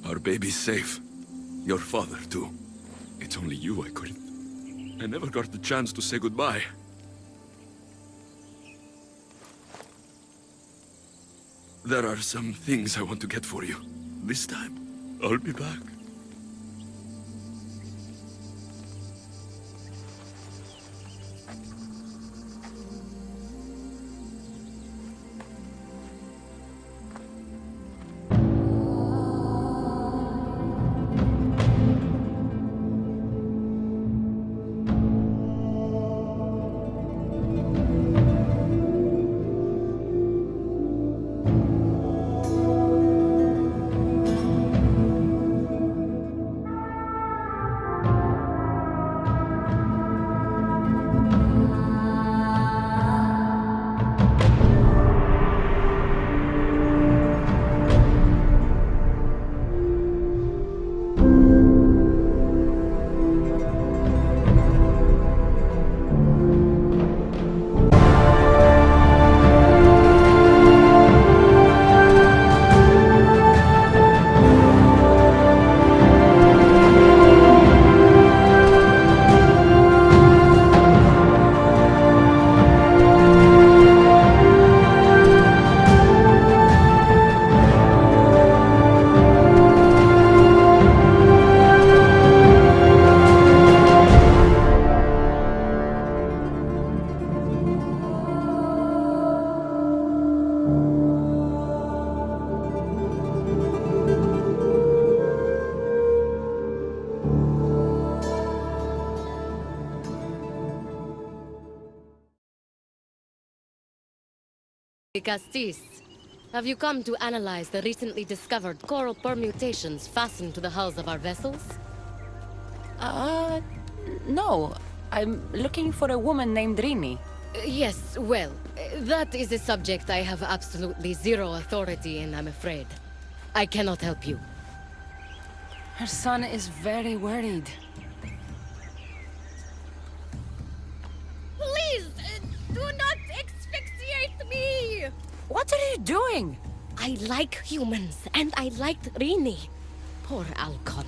Our baby's safe. Your father, too. It's only you I couldn't. I never got the chance to say goodbye. There are some things I want to get for you. This time, I'll be back. Alexios, have you come to analyze the recently discovered coral permutations fastened to the hulls of our vessels? No. I'm looking for a woman named Rini. Yes, well, that is a subject I have absolutely zero authority in, I'm afraid. I cannot help you. Her son is very worried. Please, do not asphyxiate me! What are you doing? I like humans, and I liked Rini. Poor Alcon.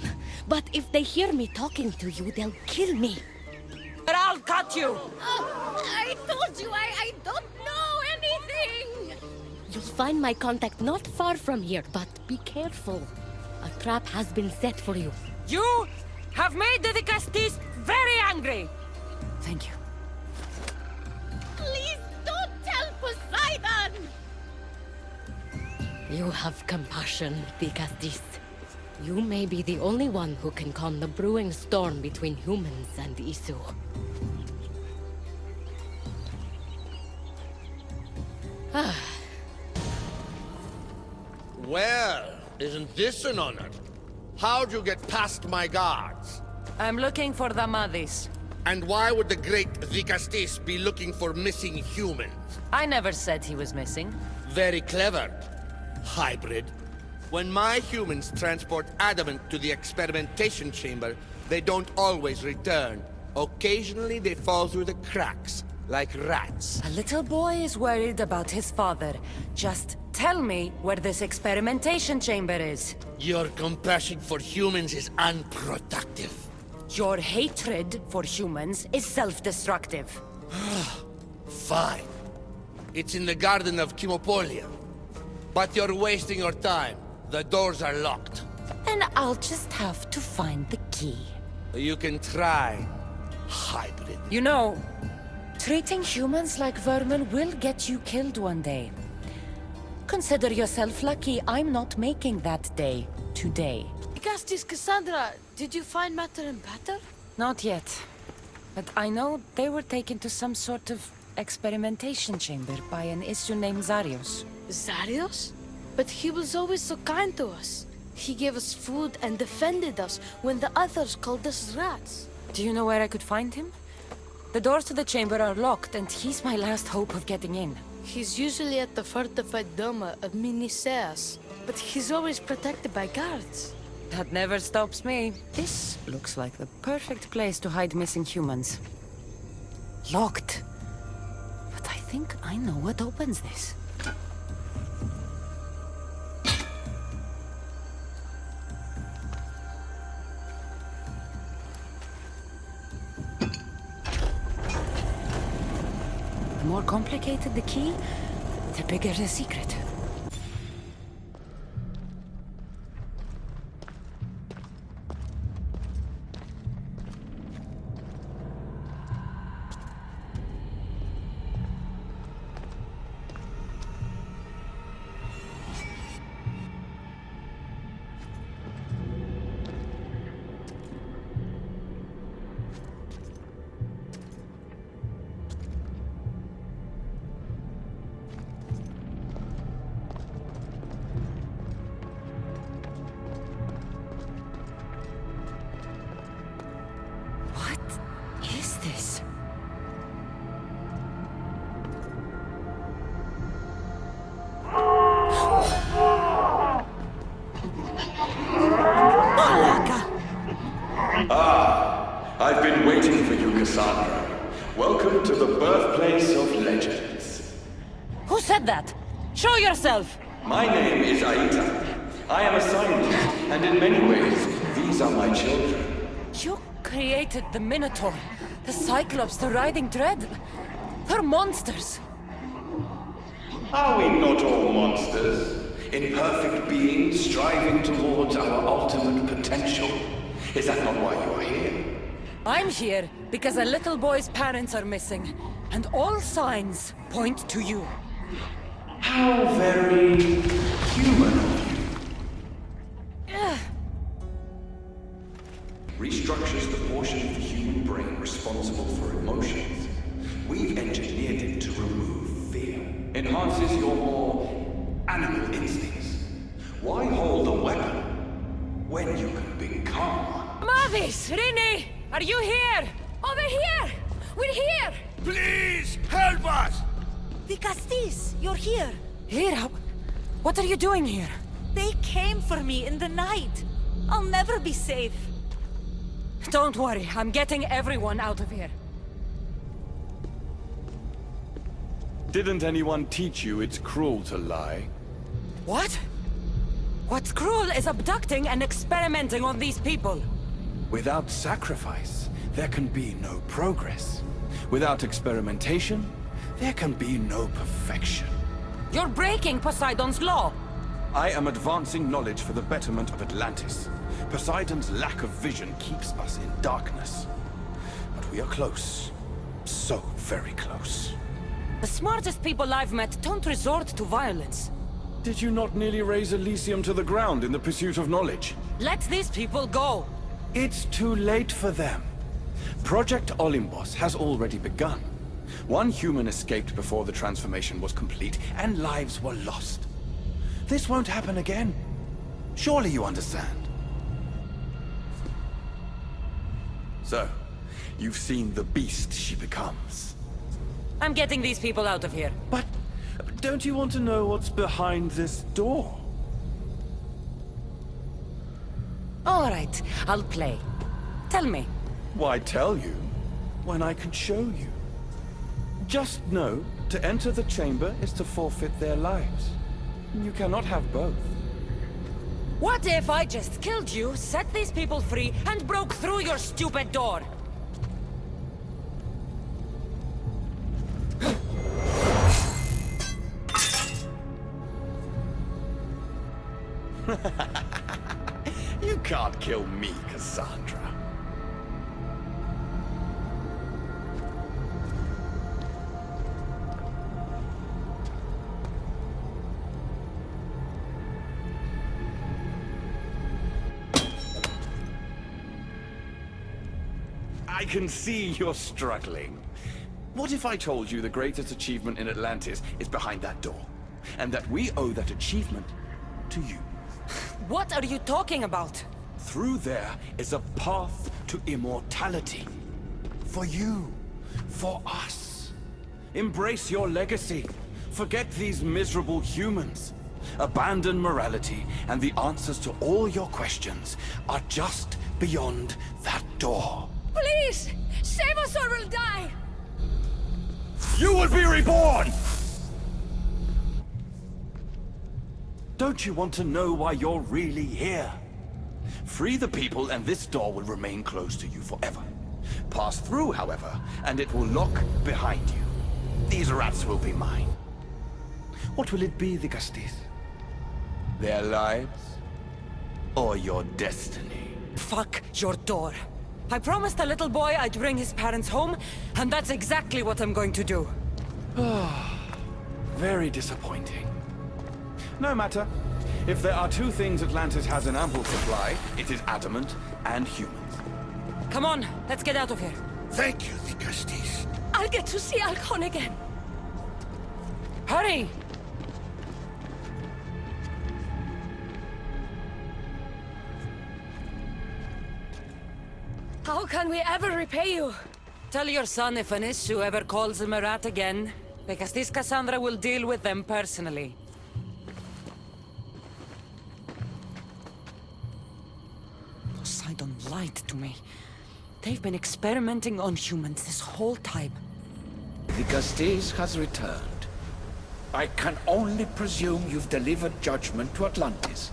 But if they hear me talking to you, they'll kill me. But I'll cut you! I told you I don't know anything! You'll find my contact not far from here, but be careful. A trap has been set for you. You have made the Castis very angry! Thank you. Please don't tell Poseidon! You have compassion, Castis. You may be the only one who can calm the brewing storm between humans and Isu. Well, isn't this an honor? How'd you get past my guards? I'm looking for the Madis. And why would the great Vikastis be looking for missing humans? I never said he was missing. Very clever. Hybrid. When my humans transport adamant to the experimentation chamber, they don't always return. Occasionally they fall through the cracks, like rats. A little boy is worried about his father. Just tell me where this experimentation chamber is. Your compassion for humans is unproductive. Your hatred for humans is self-destructive. Fine. It's in the Garden of Timopolia. But you're wasting your time. The doors are locked. And I'll just have to find the key. You can try, hybrid. You know, treating humans like vermin will get you killed one day. Consider yourself lucky I'm not making that day today. Castis, Kassandra, did you find Matter and Batter? Not yet. But I know they were taken to some sort of experimentation chamber by an issue named Zarios. Zarios? But he was always so kind to us. He gave us food and defended us when the others called us rats. Do you know where I could find him? The doors to the chamber are locked, and he's my last hope of getting in. He's usually at the fortified Doma of Miniseas, but he's always protected by guards. That never stops me. This looks like the perfect place to hide missing humans. Locked. But I think I know what opens this. The more complicated the key, the bigger the secret. This? I've been waiting for you, Kassandra. Welcome to the birthplace of legends. Who said that? Show yourself! My name is Aita. I am a scientist, and in many ways, these are my children. You created the Minotaur, the Cyclops, the Riding Dread. They're monsters. Are we not all monsters? Imperfect beings striving towards our ultimate potential. Is that not why you are here? I'm here because a little boy's parents are missing, and all signs point to you. How very human of you. Restructures the portion of the human brain responsible for emotions. We've engineered it to remove fear. Enhances your more animal instincts. Why hold a weapon when you can become one? Mavis! Rini! Are you here? Over here! We're here! Please, help us! The Castis, you're here. Here? What are you doing here? They came for me in the night. I'll never be safe. Don't worry, I'm getting everyone out of here. Didn't anyone teach you it's cruel to lie? What? What's cruel is abducting and experimenting on these people. Without sacrifice, there can be no progress. Without experimentation, there can be no perfection. You're breaking Poseidon's law. I am advancing knowledge for the betterment of Atlantis. Poseidon's lack of vision keeps us in darkness. But we are close. So very close. The smartest people I've met don't resort to violence. Did you not nearly raise Elysium to the ground in the pursuit of knowledge? Let these people go. It's too late for them. Project Olympus has already begun. One human escaped before the transformation was complete, and lives were lost. This won't happen again. Surely you understand. So, you've seen the beast she becomes. I'm getting these people out of here. But don't you want to know what's behind this door? All right, I'll play. Tell me. Why tell you when I can show you? Just know, to enter the chamber is to forfeit their lives. You cannot have both. What if I just killed you, set these people free, and broke through your stupid door? You can't kill me, Kassandra. I can see you're struggling. What if I told you the greatest achievement in Atlantis is behind that door? And that we owe that achievement to you? What are you talking about? Through there is a path to immortality. For you. For us. Embrace your legacy. Forget these miserable humans. Abandon morality, and the answers to all your questions are just beyond that door. Please! Save us or we'll die! You will be reborn! Don't you want to know why you're really here? Free the people and this door will remain closed to you forever. Pass through, however, and it will lock behind you. These rats will be mine. What will it be, the Castis? Their lives? Or your destiny? Fuck your door. I promised the little boy I'd bring his parents home, and that's exactly what I'm going to do. Very disappointing. No matter. If there are two things Atlantis has in ample supply, it is adamant and humans. Come on, let's get out of here. Thank you, the Castis. I'll get to see Alcon again. Hurry! How can we ever repay you? Tell your son if an issue ever calls him a rat again, because this Kassandra will deal with them personally. Poseidon lied to me. They've been experimenting on humans this whole time. The Castis has returned. I can only presume you've delivered judgment to Atlantis.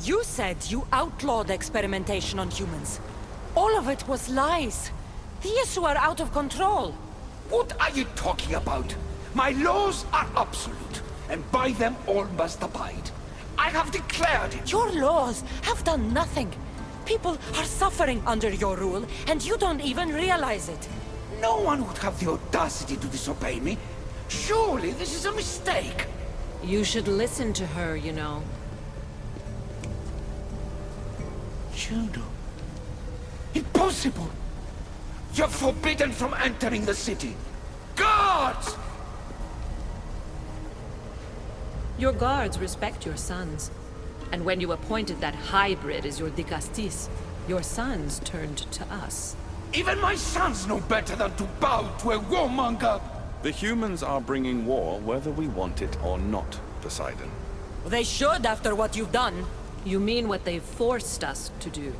You said you outlawed experimentation on humans. All of it was lies. The issue are out of control. What are you talking about? My laws are absolute, and by them all must abide. I have declared it. Your laws have done nothing. People are suffering under your rule, and you don't even realize it. No one would have the audacity to disobey me. Surely this is a mistake. You should listen to her, you know. Juno. Impossible! You're forbidden from entering the city. Guards! Your guards respect your sons. And when you appointed that hybrid as your dicastis, your sons turned to us. Even my sons know better than to bow to a warmonger! The humans are bringing war whether we want it or not, Poseidon. They should after what you've done. You mean what they've forced us to do.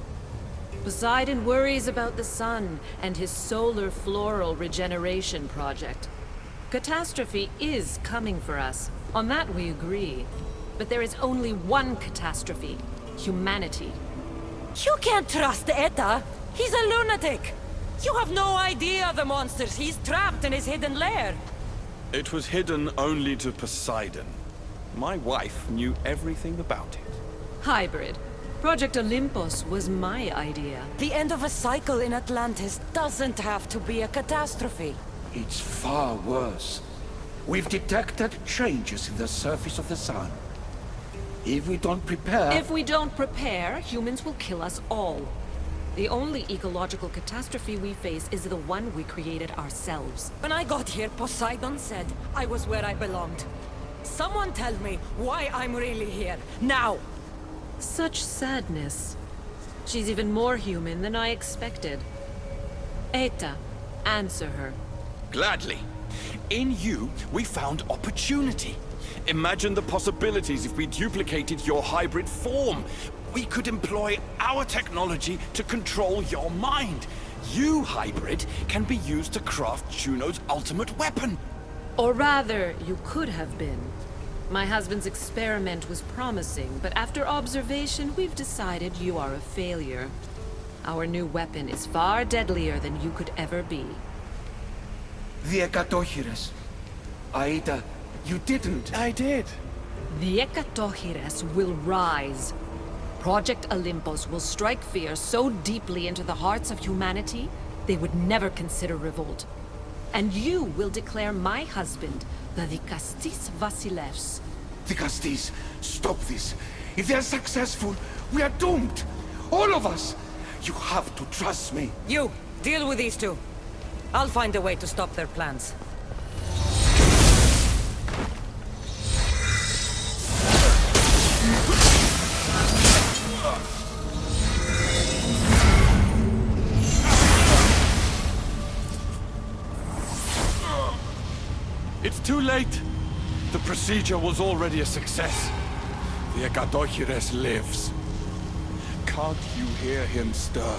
Poseidon worries about the sun and his solar floral regeneration project. Catastrophe is coming for us. On that we agree. But there is only one catastrophe. Humanity. You can't trust Eta. He's a lunatic. You have no idea of the monsters he's trapped in his hidden lair. It was hidden only to Poseidon. My wife knew everything about it. Hybrid. Project Olympus was my idea. The end of a cycle in Atlantis doesn't have to be a catastrophe. It's far worse. We've detected changes in the surface of the sun. If we don't prepare... If we don't prepare, humans will kill us all. The only ecological catastrophe we face is the one we created ourselves. When I got here, Poseidon said I was where I belonged. Someone tell me why I'm really here, now! Such sadness. She's even more human than I expected. Eta, answer her. Gladly. In you, we found opportunity. Imagine the possibilities if we duplicated your hybrid form. We could employ our technology to control your mind. You, hybrid, can be used to craft Juno's ultimate weapon. Or rather, you could have been. My husband's experiment was promising, but after observation, we've decided you are a failure. Our new weapon is far deadlier than you could ever be. The Ekatochires. Aida, you didn't. I did. The Ekatochires will rise. Project Olympus will strike fear so deeply into the hearts of humanity, they would never consider revolt. And you will declare my husband the Dikastis Vasilevs. The Castis, stop this. If they're successful, we are doomed. All of us. You have to trust me. You, deal with these two. I'll find a way to stop their plans. Too late! The procedure was already a success. The Agadochires lives. Can't you hear him stir?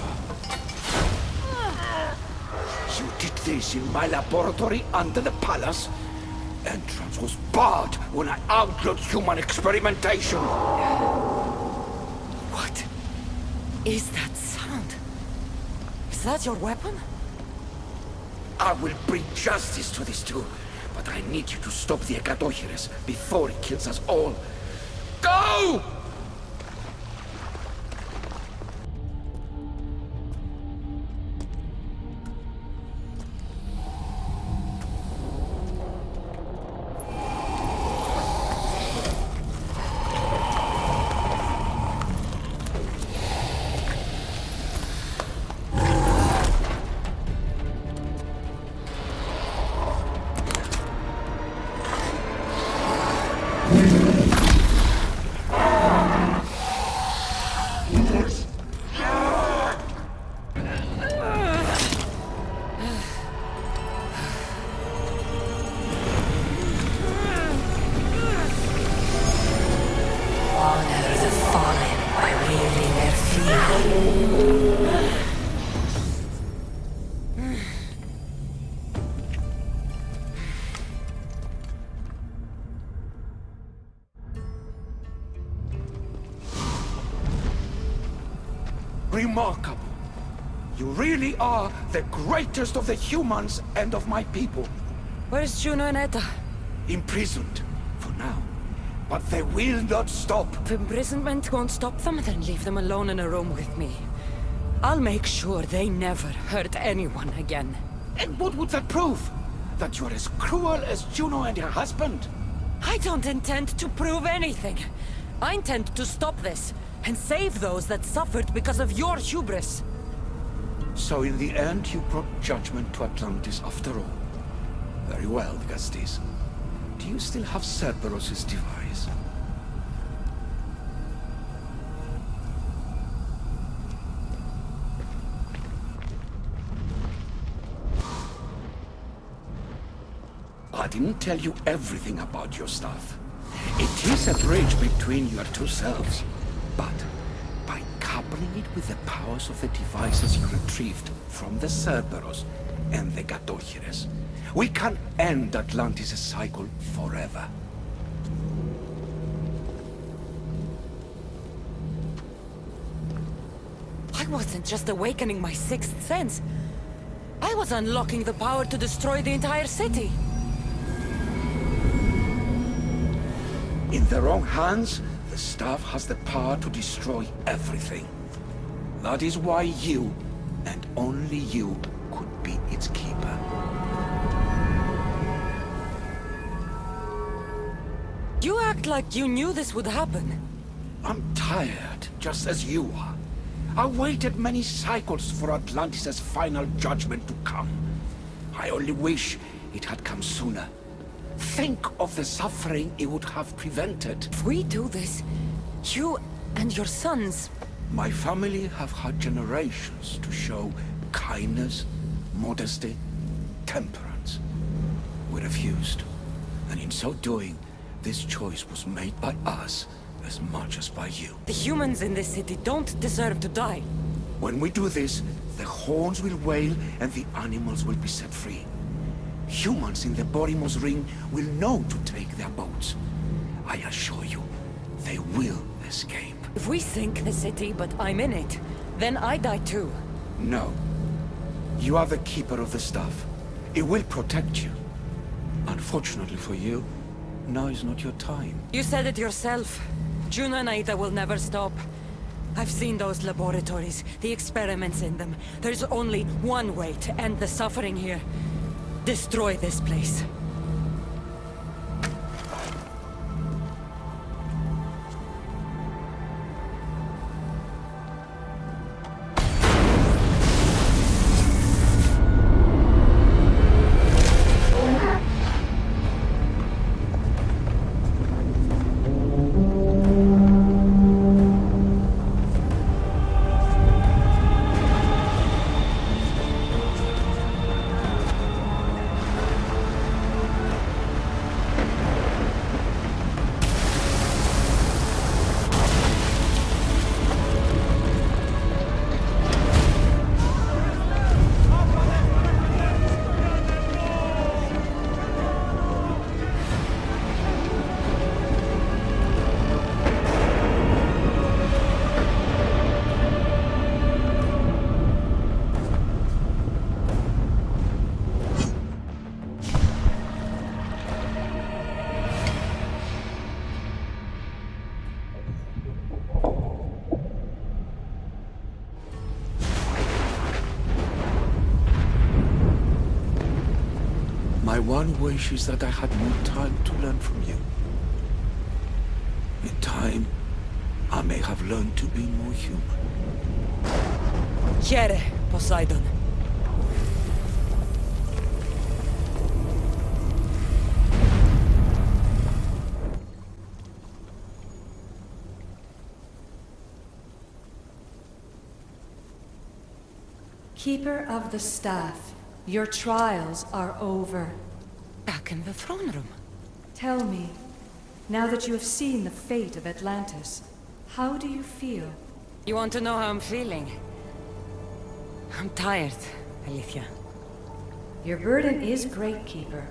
You did this in my laboratory under the palace. Entrance was barred when I outlawed human experimentation. What is that sound? Is that your weapon? I will bring justice to these two, but I need you to stop the Agadochires before it kills us all. Go! Remarkable. You really are the greatest of the humans and of my people. Where's Juno and Etta? Imprisoned, for now. But they will not stop. If imprisonment won't stop them, then leave them alone in a room with me. I'll make sure they never hurt anyone again. And what would that prove? That you're as cruel as Juno and her husband? I don't intend to prove anything. I intend to stop this, and save those that suffered because of your hubris. So in the end, you brought judgment to Atlantis after all. Very well, Gastis. Do you still have Cerberus' device? I didn't tell you everything about your stuff. It is a bridge between your two selves. But by coupling it with the powers of the devices you retrieved from the Cerberus and the Agadochires, we can end Atlantis' cycle forever. I wasn't just awakening my sixth sense. I was unlocking the power to destroy the entire city. In the wrong hands, the staff has the power to destroy everything. That is why you, and only you, could be its keeper. You act like you knew this would happen. I'm tired, just as you are. I waited many cycles for Atlantis' final judgment to come. I only wish it had come sooner. Think of the suffering it would have prevented. If we do this, you and your sons... My family have had generations to show kindness, modesty, temperance. We refused, and in so doing, this choice was made by us as much as by you. The humans in this city don't deserve to die. When we do this, the horns will wail and the animals will be set free. Humans in the Borymos Ring will know to take their boats. I assure you, they will escape. If we sink the city, but I'm in it, then I die too. No. You are the keeper of the stuff. It will protect you. Unfortunately for you, now is not your time. You said it yourself. Juno and Aida will never stop. I've seen those laboratories, the experiments in them. There's only one way to end the suffering here. Destroy this place. My one wish is that I had more time to learn from you. In time, I may have learned to be more human. Here, Poseidon. Keeper of the Staff, your trials are over. Back in the throne room. Tell me, now that you have seen the fate of Atlantis, how do you feel? You want to know how I'm feeling? I'm tired, Alethea. Your burden is great, Keeper.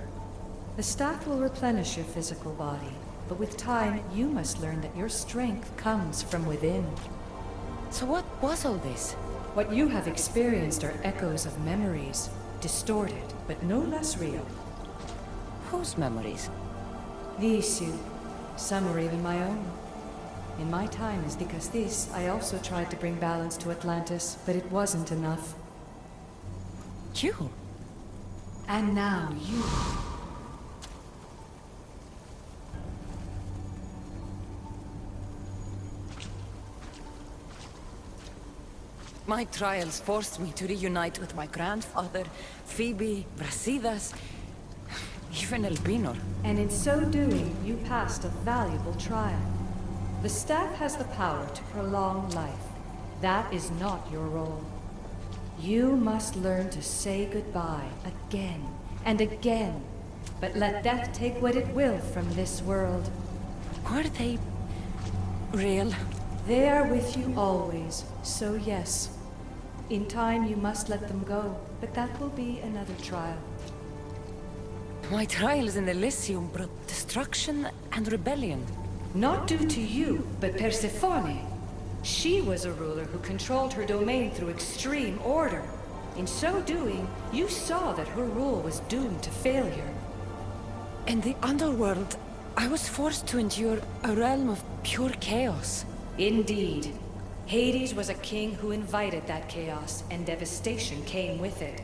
The staff will replenish your physical body, but with time, you must learn that your strength comes from within. So what was all this? What you have experienced are echoes of memories, distorted, but no less real. Whose memories? These you. Some were even my own. In my time as Dikastis, I also tried to bring balance to Atlantis, but it wasn't enough. You? And now you. My trials forced me to reunite with my grandfather, Phoebe, Brasidas, even Elpinor. And in so doing, you passed a valuable trial. The staff has the power to prolong life. That is not your role. You must learn to say goodbye again and again, but let death take what it will from this world. Were they real? They are with you always, so yes. In time you must let them go, but that will be another trial. My trials in Elysium brought destruction and rebellion. Not due to you, but Persephone. She was a ruler who controlled her domain through extreme order. In so doing, you saw that her rule was doomed to failure. In the underworld, I was forced to endure a realm of pure chaos. Indeed. Hades was a king who invited that chaos, and devastation came with it.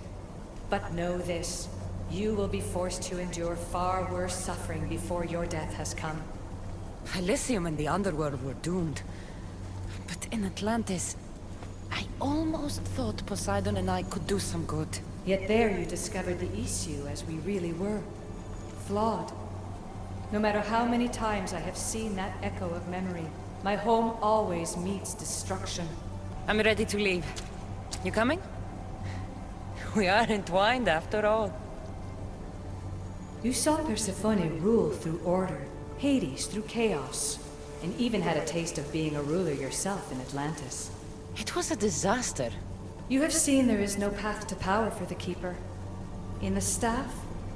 But know this, you will be forced to endure far worse suffering before your death has come. Elysium and the underworld were doomed. But in Atlantis, I almost thought Poseidon and I could do some good. Yet there you discovered the issue as we really were. Flawed. No matter how many times I have seen that echo of memory, my home always meets destruction. I'm ready to leave. You coming? We are entwined after all. You saw Persephone rule through order, Hades through chaos, and even had a taste of being a ruler yourself in Atlantis. It was a disaster. You have seen there is no path to power for the Keeper. In the staff,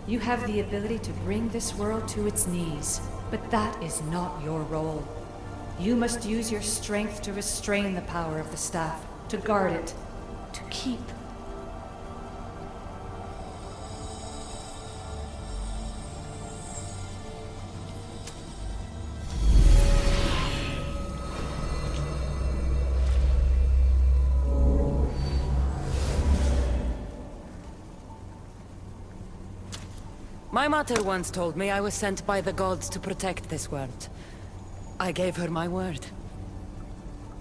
you have the ability to bring this world to its knees, but that is not your role. You must use your strength to restrain the power of the staff, to guard it, to keep. My mother once told me I was sent by the gods to protect this world. I gave her my word.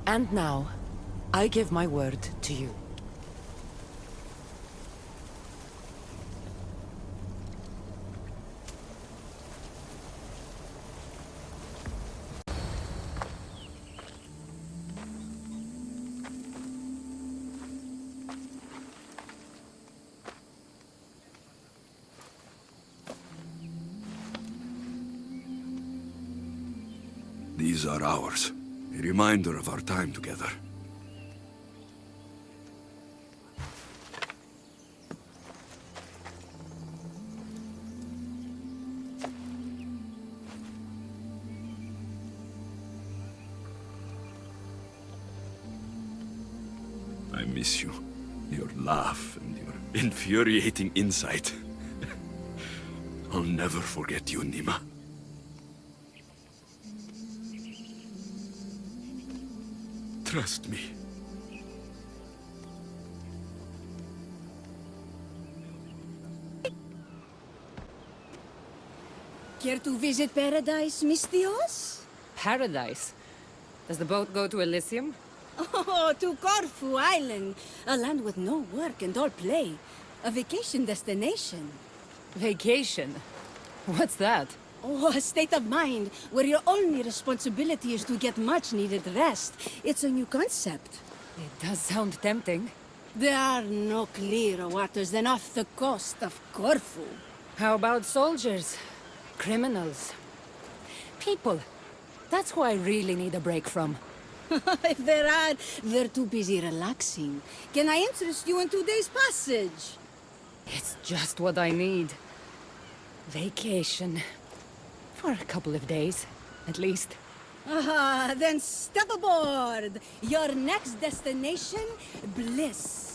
And now, I give my word to you. These are ours. A reminder of our time together. I miss you. Your laugh and your infuriating insight. I'll never forget you, Nima. Trust me. Care to visit paradise, Mystios? Paradise? Does the boat go to Elysium? Oh, to Corfu Island. A land with no work and all play. A vacation destination. Vacation? What's that? Oh, a state of mind where your only responsibility is to get much-needed rest. It's a new concept. It does sound tempting. There are no clearer waters than off the coast of Corfu. How about soldiers? Criminals? People? That's who I really need a break from. If there are, they're too busy relaxing. Can I interest you in today's passage? It's just what I need. Vacation. For a couple of days, at least. Ah, then step aboard! Your next destination, bliss.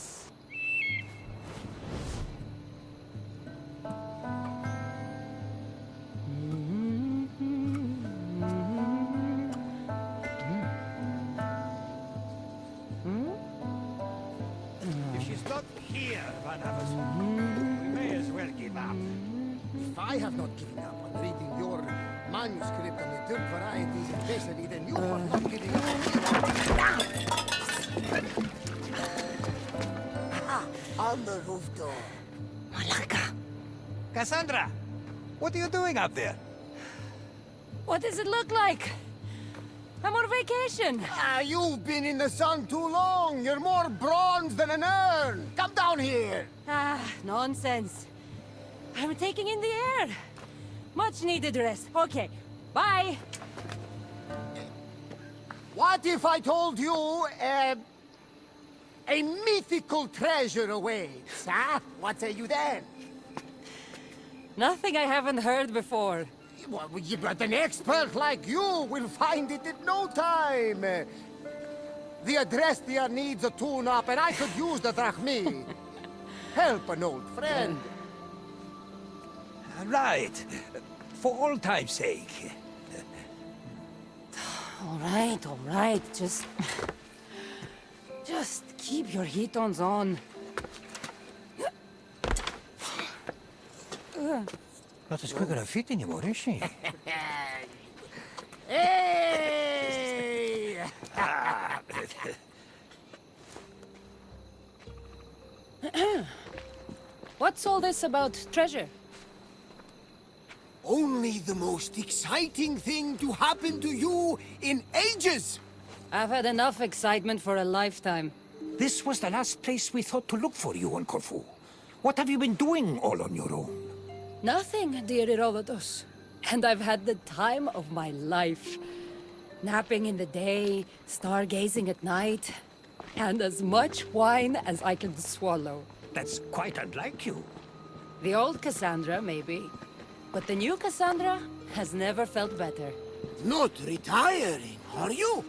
If she's not here, one of us, we may as well give up. If I have not given up on reading your manuscript on the third varieties of Thessaly, then you are not giving up. On the roof door. Malaka. Kassandra, what are you doing up there? What does it look like? I'm on vacation. You've been in the sun too long. You're more bronze than an urn. Come down here. Nonsense. I'm taking in the air. Much needed rest. Okay, bye. What if I told you a mythical treasure awaits, huh? What say you then? Nothing I haven't heard before. Well, but an expert like you will find it in no time. The Adrestia needs a tune-up, and I could use the drachmi. Help an old friend. Right. For old time's sake. All right. Just keep your heat-ons on. Not as quick on her feet anymore, is she? Hey! What's all this about treasure? Only the most exciting thing to happen to you in ages! I've had enough excitement for a lifetime. This was the last place we thought to look for you on Corfu. What have you been doing all on your own? Nothing, dear Herodotus. And I've had the time of my life. Napping in the day, stargazing at night, and as much wine as I can swallow. That's quite unlike you. The old Kassandra, maybe. But the new Kassandra has never felt better. Not retiring, are you?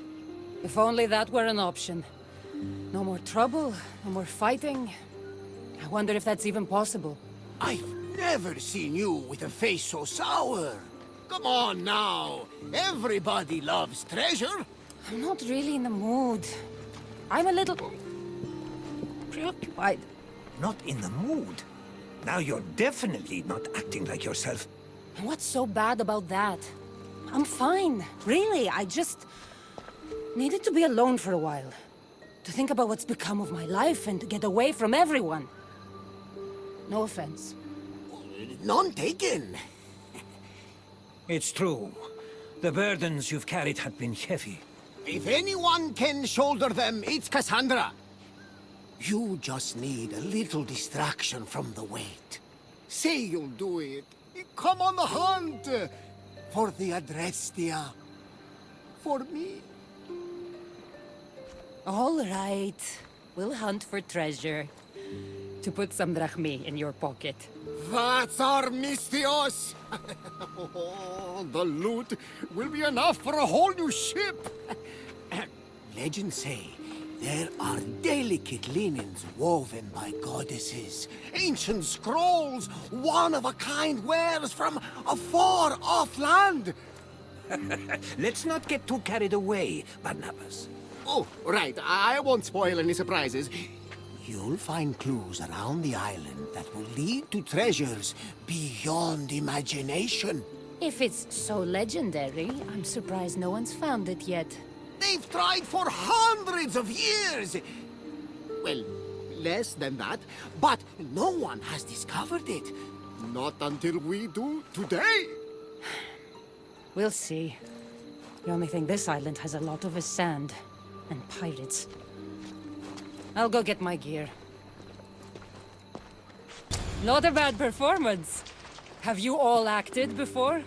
If only that were an option. No more trouble, no more fighting. I wonder if that's even possible. I've never seen you with a face so sour. Come on now. Everybody loves treasure. I'm not really in the mood. I'm a little preoccupied. Not in the mood? Now you're definitely not acting like yourself. What's so bad about that? I'm fine. Really, I just needed to be alone for a while. To think about what's become of my life and to get away from everyone. No offense. None taken. It's true. The burdens you've carried have been heavy. If anyone can shoulder them, it's Kassandra. You just need a little distraction from the weight. Say you'll do it. Come on the hunt. For the Adrestia. For me. All right. We'll hunt for treasure. To put some drachmi in your pocket. That's our Mystios! Oh, the loot will be enough for a whole new ship! Legends say there are delicate linens woven by goddesses, ancient scrolls, one-of-a-kind wares from a far-off land! Let's not get too carried away, Barnabas. Oh, right. I won't spoil any surprises. You'll find clues around the island that will lead to treasures beyond imagination. If it's so legendary, I'm surprised no one's found it yet. They've tried for hundreds of years! Well, less than that, but no one has discovered it. Not until we do today. We'll see. The only thing this island has a lot of is sand. And pirates. I'll go get my gear. Not a bad performance. Have you all acted before?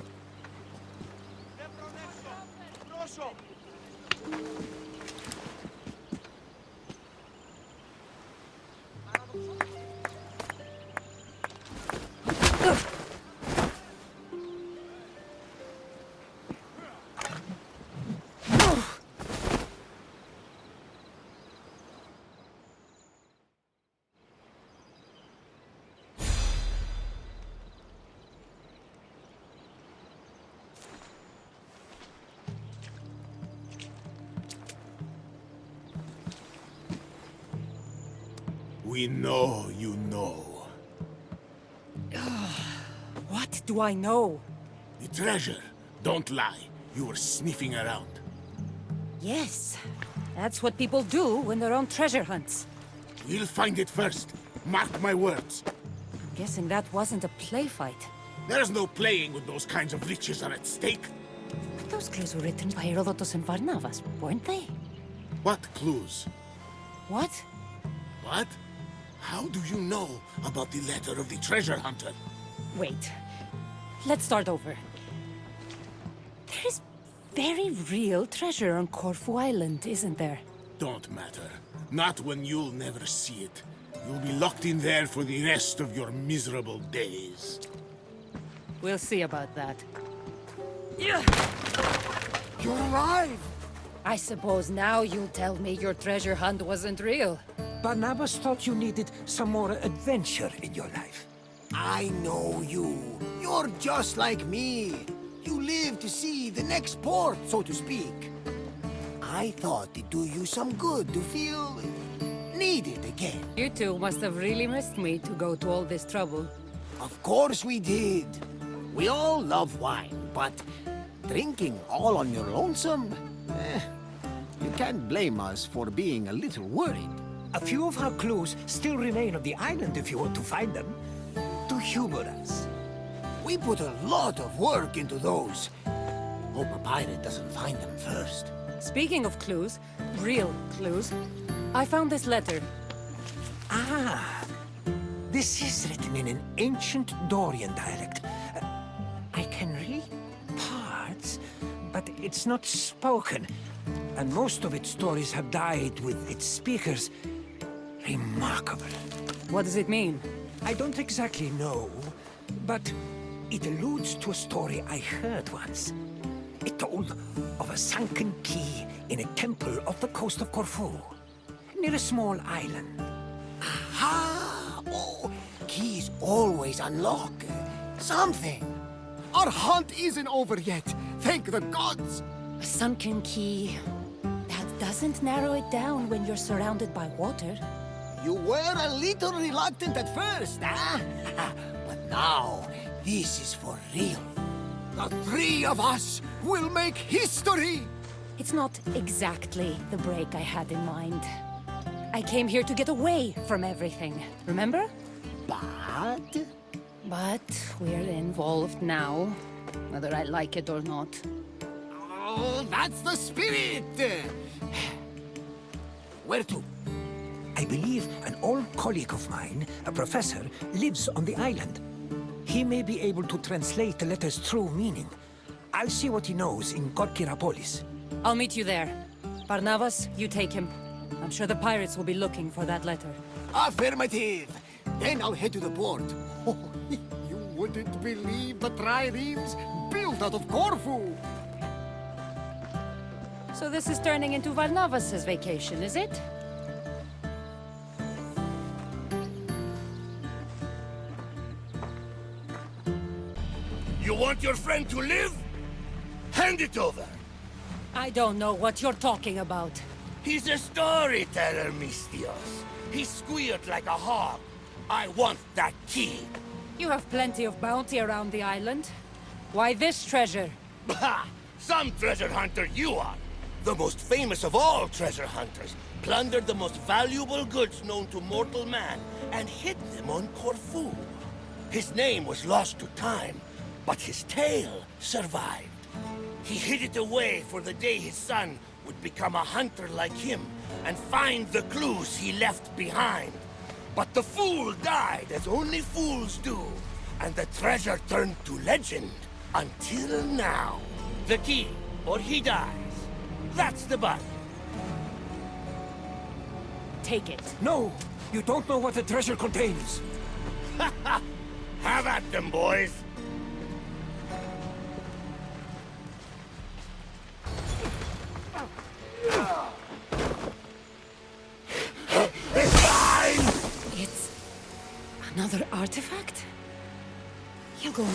We know you know. What do I know? The treasure. Don't lie. You were sniffing around. Yes. That's what people do when they're on treasure hunts. We'll find it first. Mark my words. I'm guessing that wasn't a play fight. There's no playing when those kinds of riches are at stake. But those clues were written by Herodotus and Varnavas, weren't they? What clues? What? What? How do you know about the letter of the treasure hunter? Wait. Let's start over. There is very real treasure on Corfu Island, isn't there? Don't matter. Not when you'll never see it. You'll be locked in there for the rest of your miserable days. We'll see about that. You're alive! I suppose now you'll tell me your treasure hunt wasn't real. Barnabas thought you needed some more adventure in your life. I know you. You're just like me. You live to see the next port, so to speak. I thought it'd do you some good to feel needed again. You two must have really missed me to go to all this trouble. Of course we did. We all love wine, but drinking all on your lonesome? You can't blame us for being a little worried. A few of our clues still remain on the island if you want to find them. To humor us. We put a lot of work into those. Hope a pirate doesn't find them first. Speaking of clues, real clues, I found this letter. Ah! This is written in an ancient Dorian dialect. I can read parts, but it's not spoken. And most of its stories have died with its speakers. Remarkable. What does it mean? I don't exactly know, but it alludes to a story I heard once. It told of a sunken key in a temple off the coast of Corfu, near a small island. Aha! Oh, keys always unlock something. Our hunt isn't over yet, thank the gods! A sunken key. That doesn't narrow it down when you're surrounded by water. You were a little reluctant at first, huh? But now, this is for real. The three of us will make history! It's not exactly the break I had in mind. I came here to get away from everything, remember? But we're involved now, whether I like it or not. Oh, that's the spirit! Where to? I believe an old colleague of mine, a professor, lives on the island. He may be able to translate the letter's true meaning. I'll see what he knows in Gorkirapolis. I'll meet you there. Barnabas, you take him. I'm sure the pirates will be looking for that letter. Affirmative! Then I'll head to the port. Oh, you wouldn't believe the triremes built out of Corfu! So this is turning into Varnavas' vacation, is it? You want your friend to live? Hand it over! I don't know what you're talking about. He's a storyteller, Mistios. He squealed like a hog. I want that key. You have plenty of bounty around the island. Why this treasure? Bah! Some treasure hunter you are! The most famous of all treasure hunters, plundered the most valuable goods known to mortal man, and hid them on Corfu. His name was lost to time, but his tale survived. He hid it away for the day his son would become a hunter like him, and find the clues he left behind. But the fool died, as only fools do, and the treasure turned to legend, until now. The key, or he dies. That's the bug. Take it. No! You don't know what the treasure contains! Ha ha! Have at them, boys! It's mine! It's another artifact? You go.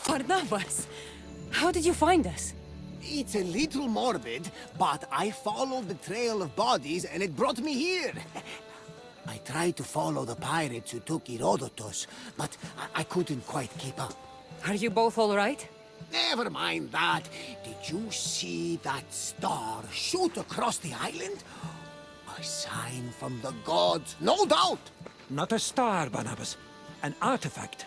Barnabas, how did you find us? It's a little morbid, but I followed the trail of bodies and it brought me here. I tried to follow the pirates who took Herodotus, but I couldn't quite keep up. Are you both all right? Never mind that. Did you see that star shoot across the island? A sign from the gods, no doubt. Not a star, Barnabas. An artifact.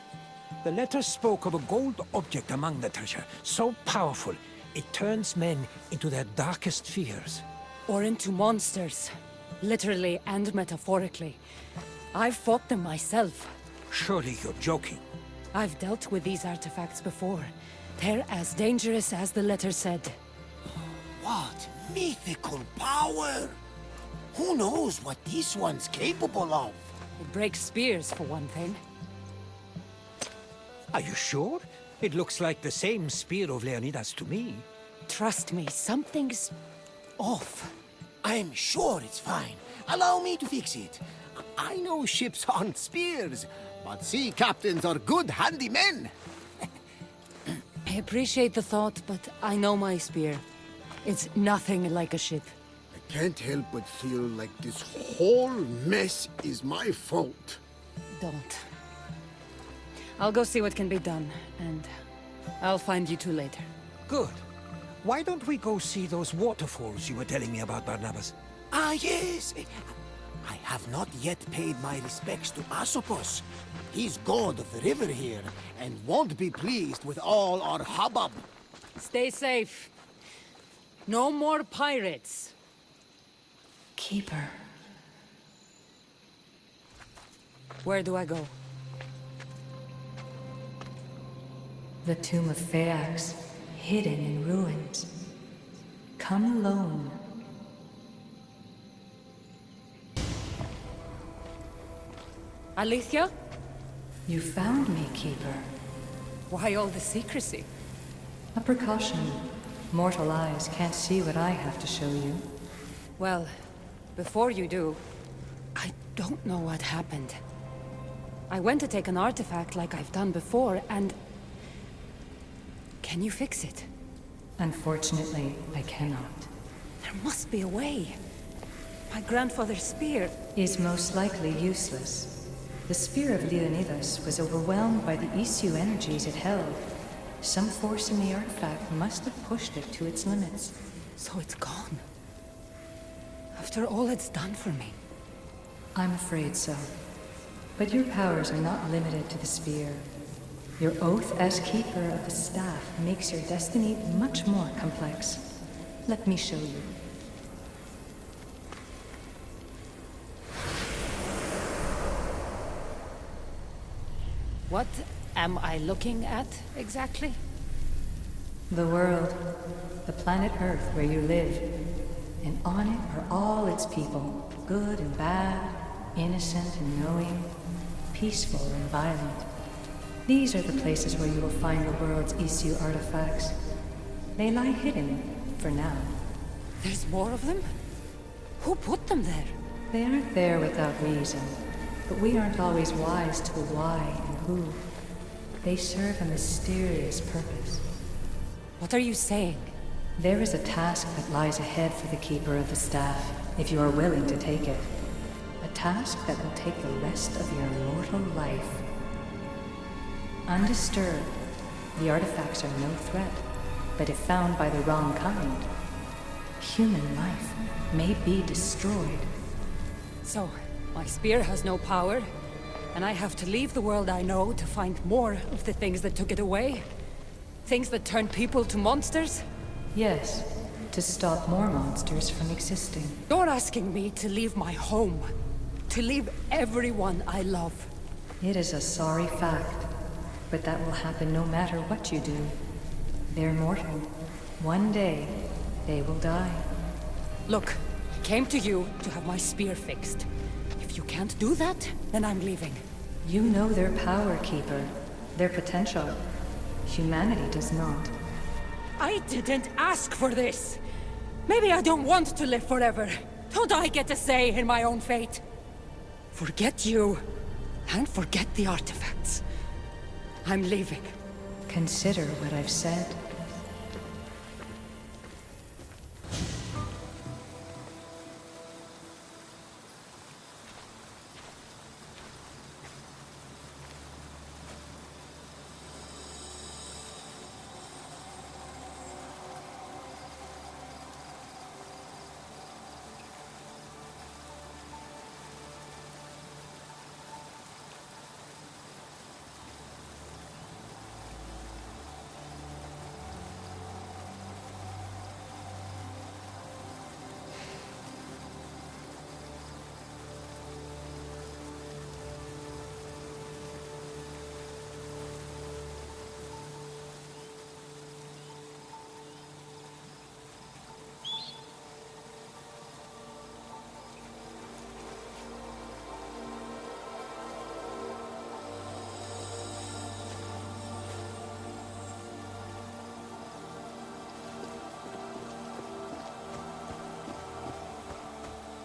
The letter spoke of a gold object among the treasure, so powerful, it turns men into their darkest fears. Or into monsters. Literally and metaphorically. I've fought them myself. Surely you're joking. I've dealt with these artifacts before. They're as dangerous as the letter said. What mythical power! Who knows what this one's capable of? It breaks spears, for one thing. Are you sure? It looks like the same spear of Leonidas to me. Trust me, something's off. I'm sure it's fine. Allow me to fix it. I know ships aren't spears, but sea captains are good handymen. I appreciate the thought, but I know my spear. It's nothing like a ship. I can't help but feel like this whole mess is my fault. Don't. I'll go see what can be done, and I'll find you two later. Good. Why don't we go see those waterfalls you were telling me about, Barnabas? Ah, yes. I have not yet paid my respects to Asopos. He's god of the river here, and won't be pleased with all our hubbub. Stay safe. No more pirates. Keeper. Where do I go? The tomb of Phaeax, hidden in ruins. Come alone. Alicia? You found me, Keeper. Why all the secrecy? A precaution. Mortal eyes can't see what I have to show you. Well, before you do, I don't know what happened. I went to take an artifact like I've done before, and... Can you fix it? Unfortunately, I cannot. There must be a way. My grandfather's spear is most likely useless. The spear of Leonidas was overwhelmed by the issue energies it held. Some force in the artifact must have pushed it to its limits. So it's gone. After all it's done for me. I'm afraid so. But your powers are not limited to the spear. Your oath as keeper of the staff makes your destiny much more complex. Let me show you. What am I looking at, exactly? The world. The planet Earth where you live. And on it are all its people. Good and bad, innocent and knowing, peaceful and violent. These are the places where you will find the world's issue artifacts. They lie hidden, for now. There's more of them? Who put them there? They aren't there without reason. But we aren't always wise to the why and who. They serve a mysterious purpose. What are you saying? There is a task that lies ahead for the Keeper of the Staff, if you are willing to take it. A task that will take the rest of your mortal life. Undisturbed, the artifacts are no threat, but if found by the wrong kind, human life may be destroyed. So, my spear has no power, and I have to leave the world I know to find more of the things that took it away? Things that turn people to monsters? Yes, to stop more monsters from existing. You're asking me to leave my home, to leave everyone I love. It is a sorry fact, but that will happen no matter what you do. They're mortal. One day, they will die. Look, I came to you to have my spear fixed. If you can't do that, then I'm leaving. You know their power, Keeper. Their potential. Humanity does not. I didn't ask for this. Maybe I don't want to live forever. Don't I get a say in my own fate? Forget you, and forget the artifacts. I'm leaving. Consider what I've said.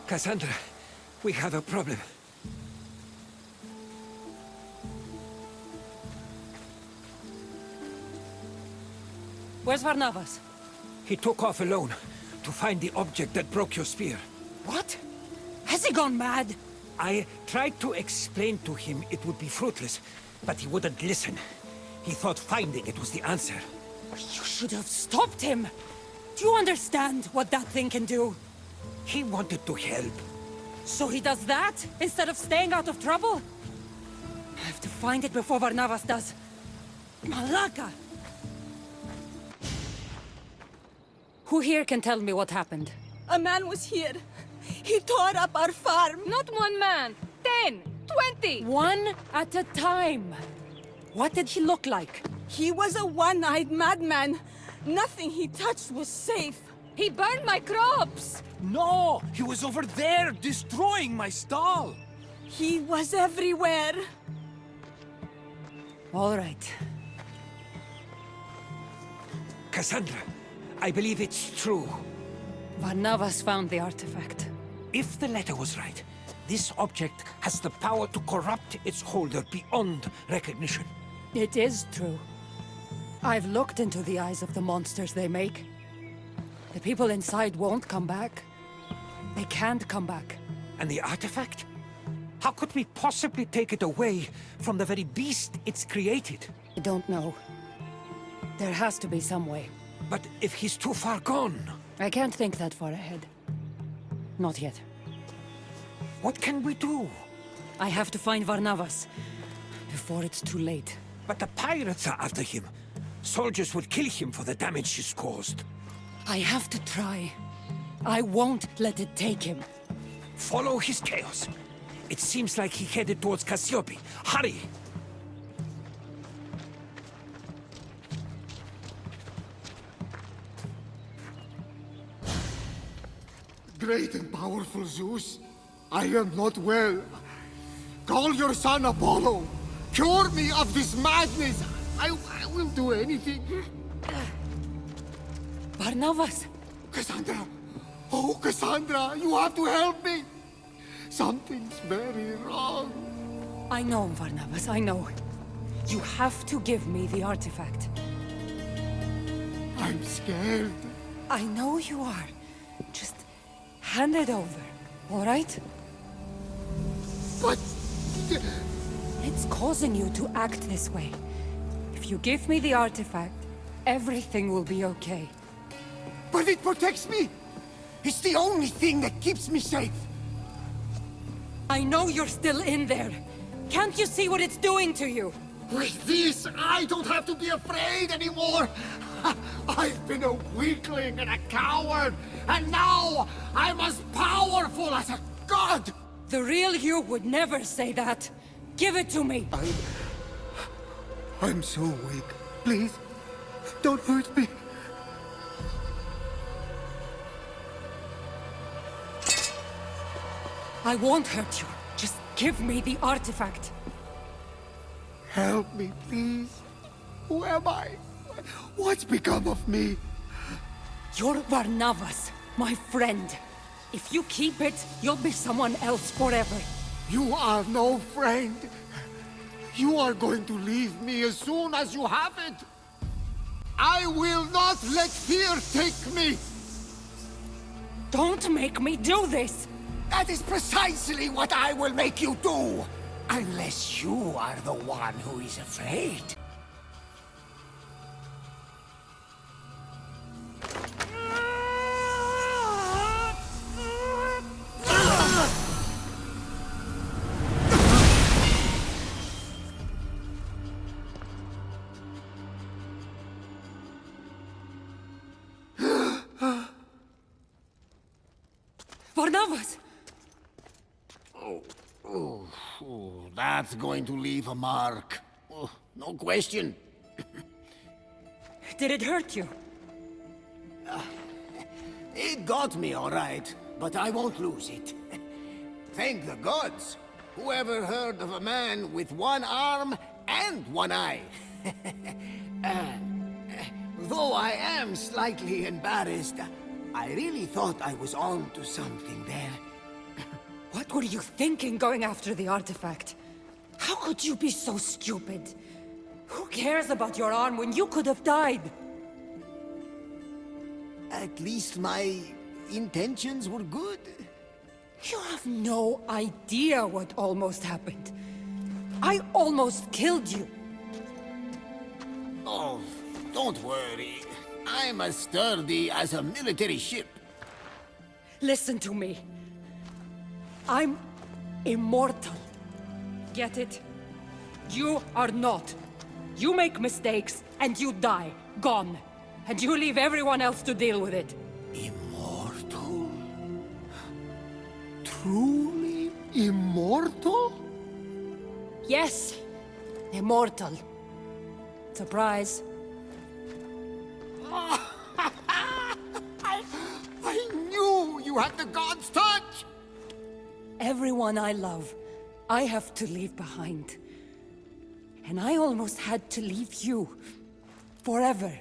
Kassandra, we have a problem. Where's Varnavas? He took off alone to find the object that broke your spear. What? Has he gone mad? I tried to explain to him it would be fruitless, but he wouldn't listen. He thought finding it was the answer. You should have stopped him! Do you understand what that thing can do? He wanted to help. So he does that, instead of staying out of trouble? I have to find it before Varnavas does. Malaka! Who here can tell me what happened? A man was here. He tore up our farm. Not one man! 10! 20! One at a time! What did he look like? He was a one-eyed madman. Nothing he touched was safe. He burned my crops! No! He was over there, destroying my stall! He was everywhere. All right. Kassandra, I believe it's true. Varnavas found the artifact. If the letter was right, this object has the power to corrupt its holder beyond recognition. It is true. I've looked into the eyes of the monsters they make. The people inside won't come back. They can't come back. And the artifact? How could we possibly take it away from the very beast it's created? I don't know. There has to be some way. But if he's too far gone... I can't think that far ahead. Not yet. What can we do? I have to find Varnavas before it's too late. But the pirates are after him. Soldiers would kill him for the damage he's caused. I have to try. I won't let it take him. Follow his chaos. It seems like he headed towards Cassiope. Hurry! Great and powerful Zeus, I am not well. Call your son Apollo. Cure me of this madness. I will do anything. Varnavas! Kassandra! Oh, Kassandra, you have to help me! Something's very wrong. I know, Varnavas, I know. You have to give me the artifact. I'm scared. I know you are. Just hand it over, all right? But... It's causing you to act this way. If you give me the artifact, everything will be okay. But it protects me! It's the only thing that keeps me safe! I know you're still in there. Can't you see what it's doing to you? With this, I don't have to be afraid anymore! I've been a weakling and a coward, and now I'm as powerful as a god! The real you would never say that. Give it to me! I'm so weak. Please, don't hurt me. I won't hurt you. Just give me the artifact. Help me, please. Who am I? What's become of me? You're Varnavas, my friend. If you keep it, you'll be someone else forever. You are no friend. You are going to leave me as soon as you have it. I will not let fear take me. Don't make me do this. That is precisely what I will make you do. Unless you are the one who is afraid. Varnavas! That's going to leave a mark. Oh, no question. Did it hurt you? It got me, all right, but I won't lose it. Thank the gods. Whoever heard of a man with one arm and one eye? Though I am slightly embarrassed, I really thought I was on to something there. What were you thinking going after the artifact? How could you be so stupid? Who cares about your arm when you could have died? At least my intentions were good. You have no idea what almost happened. I almost killed you. Oh, don't worry. I'm as sturdy as a military ship. Listen to me. I'm immortal. Get it? You are not. You make mistakes, and you die. Gone. And you leave everyone else to deal with it. Immortal? Truly immortal? Yes. Immortal. Surprise. I knew you had the god's touch! Everyone I love, I have to leave behind. And I almost had to leave you. Forever.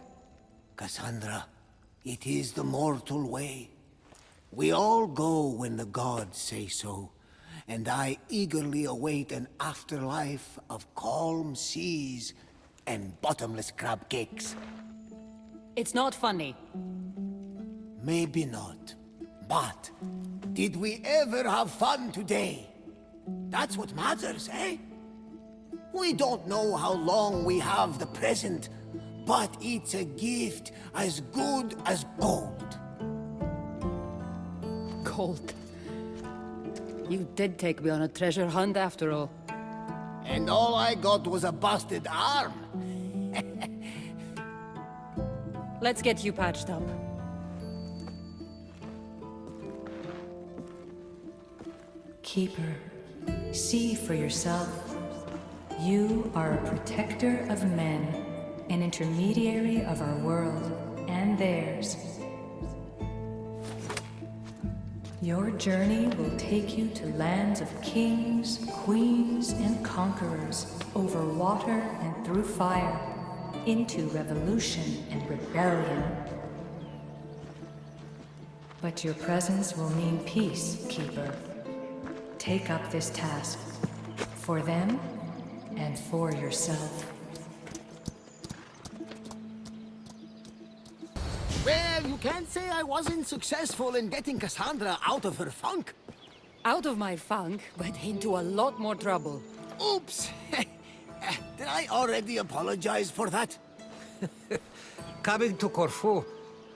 Kassandra, it is the mortal way. We all go when the gods say so, and I eagerly await an afterlife of calm seas and bottomless crab cakes. It's not funny. Maybe not. But, did we ever have fun today? That's what matters, eh? We don't know how long we have the present, but it's a gift as good as gold. Gold. You did take me on a treasure hunt after all. And all I got was a busted arm. Let's get you patched up. Keeper, see for yourself. You are a protector of men, an intermediary of our world and theirs. Your journey will take you to lands of kings, queens, and conquerors, over water and through fire, into revolution and rebellion. But your presence will mean peace, Keeper. Take up this task, for them and for yourself. Well, you can't say I wasn't successful in getting Kassandra out of her funk. Out of my funk, but into a lot more trouble. Oops! Did I already apologize for that? Coming to Corfu,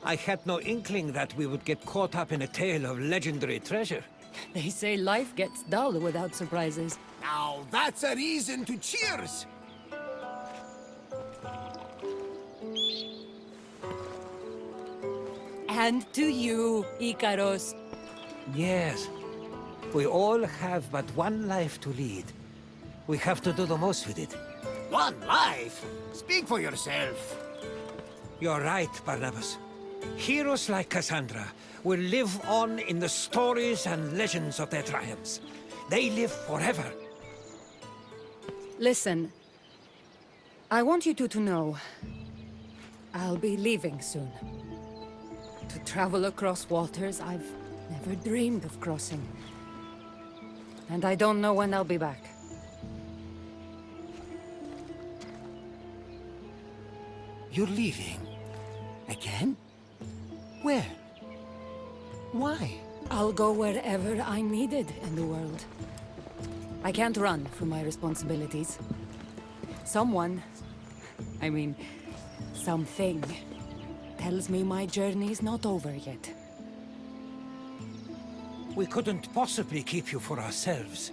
I had no inkling that we would get caught up in a tale of legendary treasure. They say life gets dull without surprises. Now that's a reason to cheers! And to you, Icaros. Yes. We all have but one life to lead. We have to do the most with it. One life? Speak for yourself. You're right, Barnabas. Heroes like Kassandra will live on in the stories and legends of their triumphs. They live forever. Listen, I want you two to know I'll be leaving soon. To travel across waters I've never dreamed of crossing. And I don't know when I'll be back. You're leaving? Again? Where? Why? I'll go wherever I'm needed in the world. I can't run from my responsibilities. Someone, I mean, something, tells me my journey's not over yet. We couldn't possibly keep you for ourselves.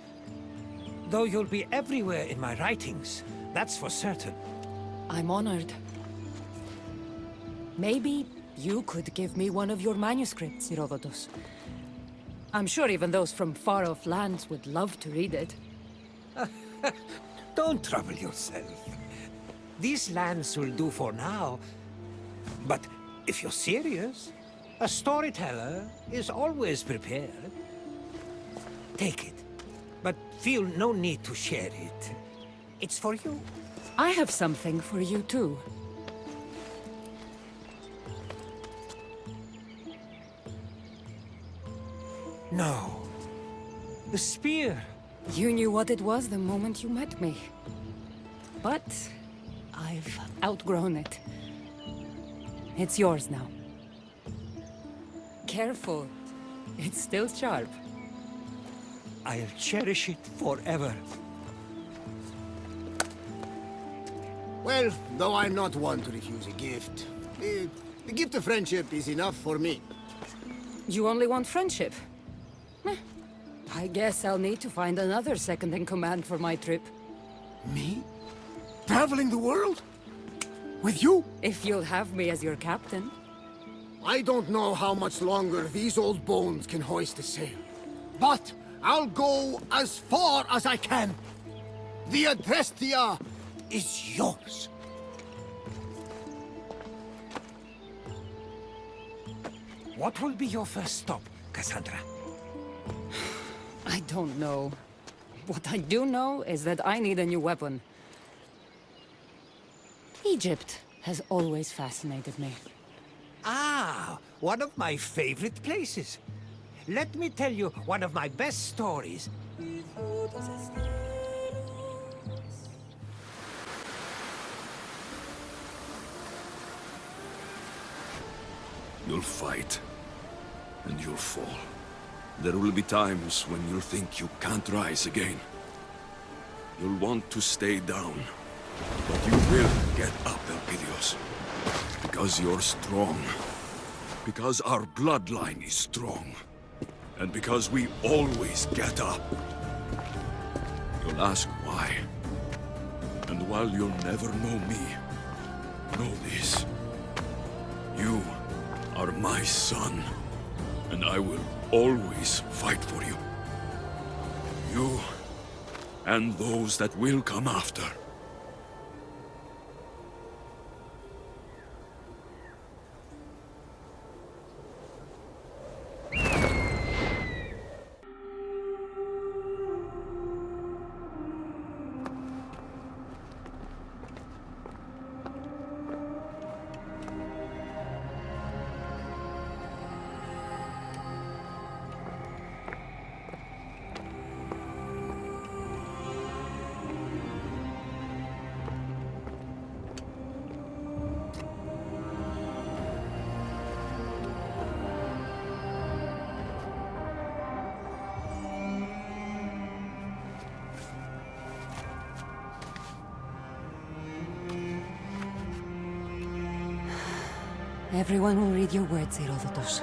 Though you'll be everywhere in my writings, that's for certain. I'm honored. Maybe you could give me one of your manuscripts, Herodotus. I'm sure even those from far-off lands would love to read it. Don't trouble yourself. These lands will do for now. But if you're serious, a storyteller is always prepared. Take it, but feel no need to share it. It's for you. I have something for you too. No. The spear. You knew what it was the moment you met me. But I've outgrown it. It's yours now. Careful. It's still sharp. I'll cherish it forever. Well, though I'm not one to refuse a gift, the gift of friendship is enough for me. You only want friendship? I guess I'll need to find another second-in-command for my trip. Me? Traveling the world? With you? If you'll have me as your captain. I don't know how much longer these old bones can hoist a sail. But I'll go as far as I can. The Adrestia is yours. What will be your first stop, Kassandra? I don't know. What I do know is that I need a new weapon. Egypt has always fascinated me. Ah, one of my favorite places. Let me tell you one of my best stories. You'll fight, and you'll fall. There will be times when you'll think you can't rise again. You'll want to stay down, but you will get up, Elpidios. Because you're strong. Because our bloodline is strong. And because we always get up. You'll ask why. And while you'll never know me, know this. You are my son, and I will always fight for you. You, and those that will come after. Everyone will read your words, Herodotus.